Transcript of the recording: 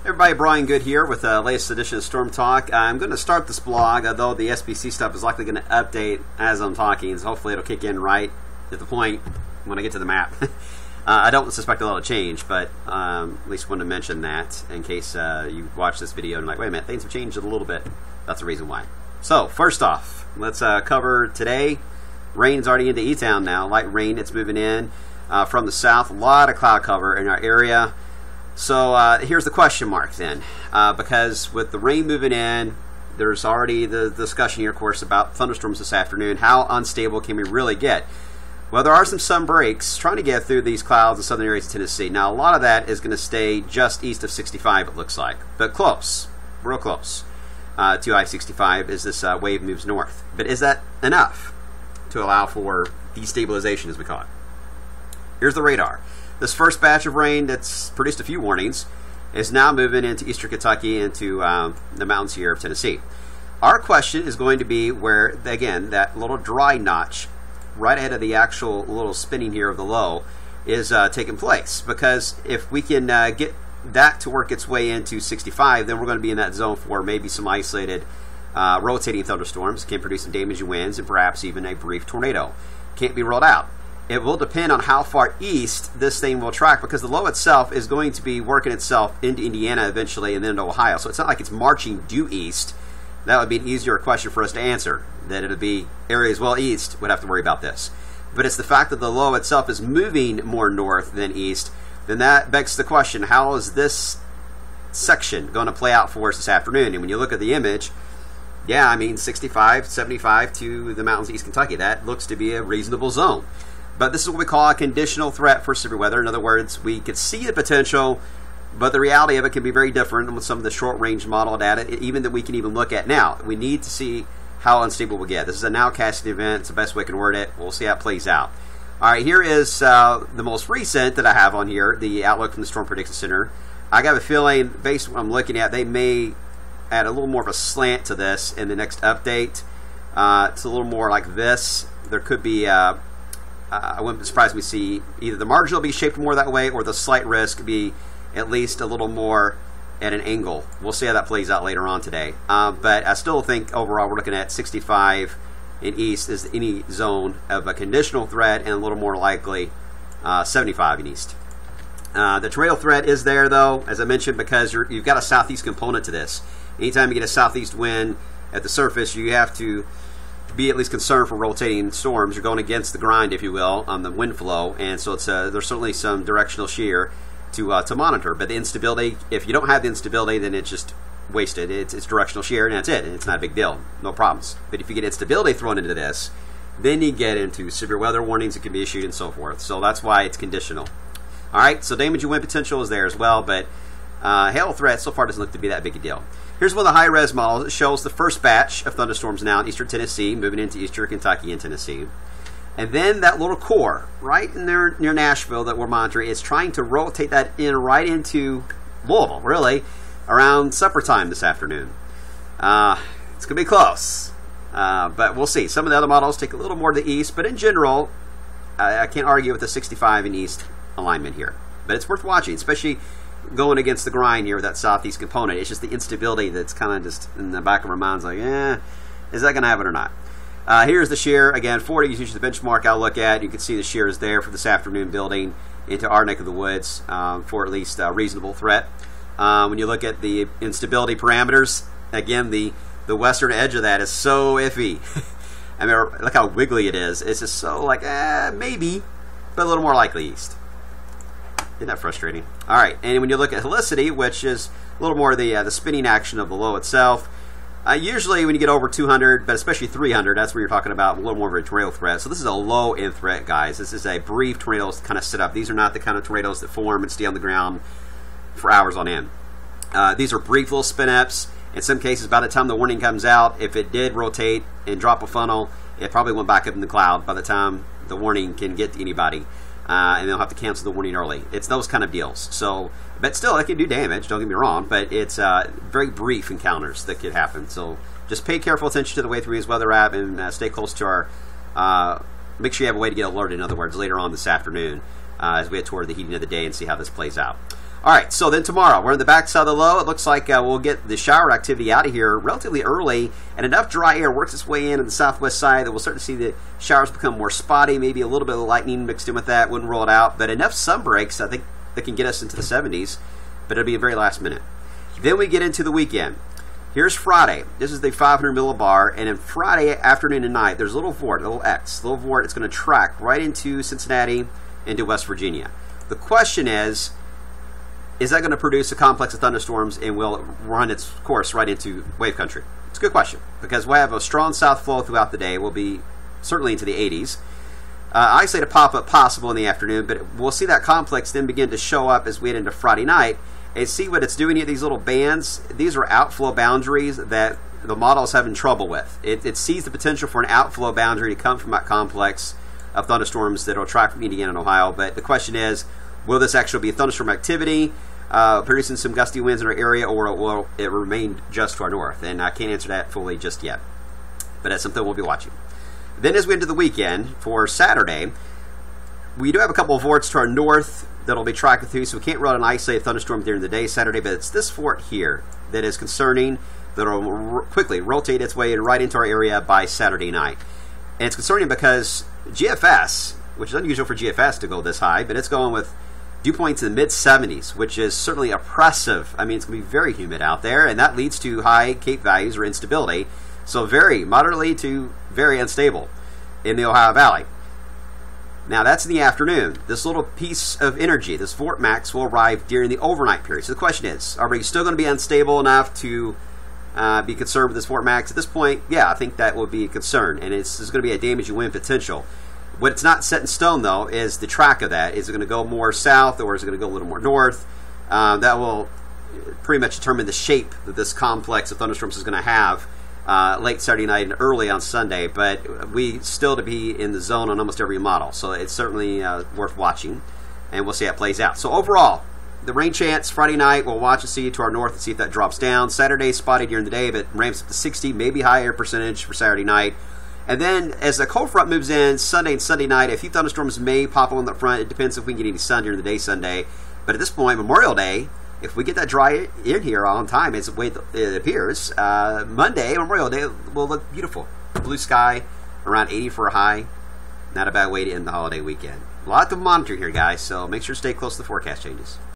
Everybody, Brian Good here with the latest edition of Storm Talk. I'm going to start this blog, although the SBC stuff is likely going to update as I'm talking, so hopefully it'll kick in right at the point when I get to the map. I don't suspect a lot of change, but at least wanted to mention that in case you watch this video and like, wait a minute, things have changed a little bit. That's the reason why. So, first off, let's cover today. Rain's already into E-Town now. Light rain, it's moving in from the south. A lot of cloud cover in our area. So here's the question mark then, because with the rain moving in, there's already the discussion here, of course, about thunderstorms this afternoon. How unstable can we really get? Well, there are some sun breaks trying to get through these clouds in southern areas of Tennessee. Now, a lot of that is going to stay just east of 65, it looks like, but close, real close to I-65 as this wave moves north. But is that enough to allow for destabilization, as we call it? Here's the radar. This first batch of rain that's produced a few warnings is now moving into eastern Kentucky, into the mountains here of Tennessee. Our question is going to be where, again, that little dry notch right ahead of the actual little spinning here of the low is taking place. Because if we can get that to work its way into 65, then we're going to be in that zone for maybe some isolated rotating thunderstorms. Can produce some damaging winds and perhaps even a brief tornado. Can't be ruled out. It will depend on how far east this thing will track, because the low itself is going to be working itself into Indiana eventually and then into Ohio. So it's not like it's marching due east. That would be an easier question for us to answer, that it would be areas well east would have to worry about this. But it's the fact that the low itself is moving more north than east, then that begs the question, how is this section going to play out for us this afternoon? And when you look at the image, yeah, I mean 65, 75 to the mountains of East Kentucky, that looks to be a reasonable zone. But this is what we call a conditional threat for severe weather. In other words, we could see the potential, but the reality of it can be very different with some of the short-range model data, even that we can even look at now. We need to see how unstable we'll get. This is a nowcasting event. It's the best way I can word it. We'll see how it plays out. All right, here is the most recent that I have on here, the outlook from the Storm Prediction Center. I got a feeling, based on what I'm looking at, they may add a little more of a slant to this in the next update. It's a little more like this. There could be... I wouldn't be surprised if we see either the margin will be shaped more that way or the slight risk be at least a little more at an angle. We'll see how that plays out later on today. But I still think overall we're looking at 65 in east is any zone of a conditional threat, and a little more likely 75 in east. The tornado threat is there, though, as I mentioned, because you've got a southeast component to this. Anytime you get a southeast wind at the surface, you have to be at least concerned for rotating storms. You're going against the grind, if you will, on the wind flow, and so it's there's certainly some directional shear to monitor. But the instability, if you don't have the instability, then it's just wasted. It's directional shear, and that's it. It's not a big deal, no problems. But if you get instability thrown into this, then you get into severe weather warnings that can be issued and so forth. So that's why it's conditional. All right, so damaging wind potential is there as well, but hail threat so far doesn't look to be that big a deal. Here's one of the high-res models. It shows the first batch of thunderstorms now in eastern Tennessee, moving into eastern Kentucky and Tennessee. And then that little core right in there near Nashville that we're monitoring is trying to rotate that in right into Louisville, really, around supper time this afternoon. It's going to be close, but we'll see. Some of the other models take a little more to the east, but in general, I can't argue with the 65 in east alignment here. But it's worth watching, especially going against the grind here with that southeast component. It's just the instability that's kind of just in the back of our minds, like, is that going to happen or not? Here's the shear. Again, 40 is usually the benchmark I'll look at. You can see the shear is there for this afternoon, building into our neck of the woods for at least a reasonable threat. When you look at the instability parameters, again, the western edge of that is so iffy. I mean, look how wiggly it is. It's just so like, maybe, but a little more likely east. Isn't that frustrating? All right, and when you look at helicity, which is a little more the spinning action of the low itself, usually when you get over 200, but especially 300, that's where you're talking about a little more of a tornado threat. So this is a low-end threat, guys. This is a brief tornado kind of set up. These are not the kind of tornadoes that form and stay on the ground for hours on end. These are brief little spin-ups. In some cases, by the time the warning comes out, if it did rotate and drop a funnel, it probably went back up in the cloud by the time the warning can get to anybody. And they'll have to cancel the warning early. It's those kind of deals. So, but still, it can do damage, don't get me wrong, but it's very brief encounters that could happen. So just pay careful attention to the way through his weather app, and stay close to our, make sure you have a way to get alerted, in other words, later on this afternoon as we head toward the heating of the day and see how this plays out. All right, so then tomorrow, we're in the backside of the low. It looks like we'll get the shower activity out of here relatively early, and enough dry air works its way in on the southwest side that we'll start to see the showers become more spotty, maybe a little bit of lightning mixed in with that. Wouldn't rule it out, but enough sun breaks, I think, that can get us into the 70s, but it'll be a very last minute. Then we get into the weekend. Here's Friday. This is the 500 millibar, and then Friday afternoon and night, there's a little vort, a little X, a little vort. It's going to track right into Cincinnati, into West Virginia. The question is that going to produce a complex of thunderstorms and will it run its course right into wave country? It's a good question, because we'll have a strong south flow throughout the day. We'll be certainly into the 80s. I say to pop up possible in the afternoon, but we'll see that complex then begin to show up as we head into Friday night and see what it's doing here. These little bands, these are outflow boundaries that the model is having trouble with. It sees the potential for an outflow boundary to come from that complex of thunderstorms that will track from Indiana and Ohio, but the question is, will this actually be thunderstorm activity, producing some gusty winds in our area, or will it remain just to our north? And I can't answer that fully just yet, but that's something we'll be watching. Then as we enter the weekend, for Saturday, we do have a couple of vorts to our north that will be tracking through, so we can't run an isolated thunderstorm during the day Saturday, but it's this vort here that is concerning, that will quickly rotate its way right into our area by Saturday night. And it's concerning because GFS, which is unusual for GFS to go this high, but it's going with dew points in the mid-70s, which is certainly oppressive. I mean, it's going to be very humid out there, and that leads to high CAPE values or instability. So very moderately to very unstable in the Ohio Valley. Now that's in the afternoon. This little piece of energy, this vort max, will arrive during the overnight period. So the question is, are we still going to be unstable enough to be concerned with this vort max? At this point, yeah, I think that will be a concern, and there's going to be a damaging wind potential. What it's not set in stone, though, is the track of that. Is it going to go more south, or is it going to go a little more north? That will pretty much determine the shape that this complex of thunderstorms is going to have late Saturday night and early on Sunday. But we still to be in the zone on almost every model, so it's certainly worth watching, and we'll see how it plays out. So overall, the rain chance Friday night, we'll watch and see to our north and see if that drops down. Saturday spotty during the day, but ramps up to 60, maybe higher percentage for Saturday night. And then as the cold front moves in, Sunday and Sunday night, a few thunderstorms may pop on the front. It depends if we can get any sun during the day Sunday. But at this point, Memorial Day, if we get that dry in here on time, as the way it appears, Monday, Memorial Day, will look beautiful. Blue sky, around 80 for a high. Not a bad way to end the holiday weekend. A lot to monitor here, guys, so make sure to stay close to the forecast changes.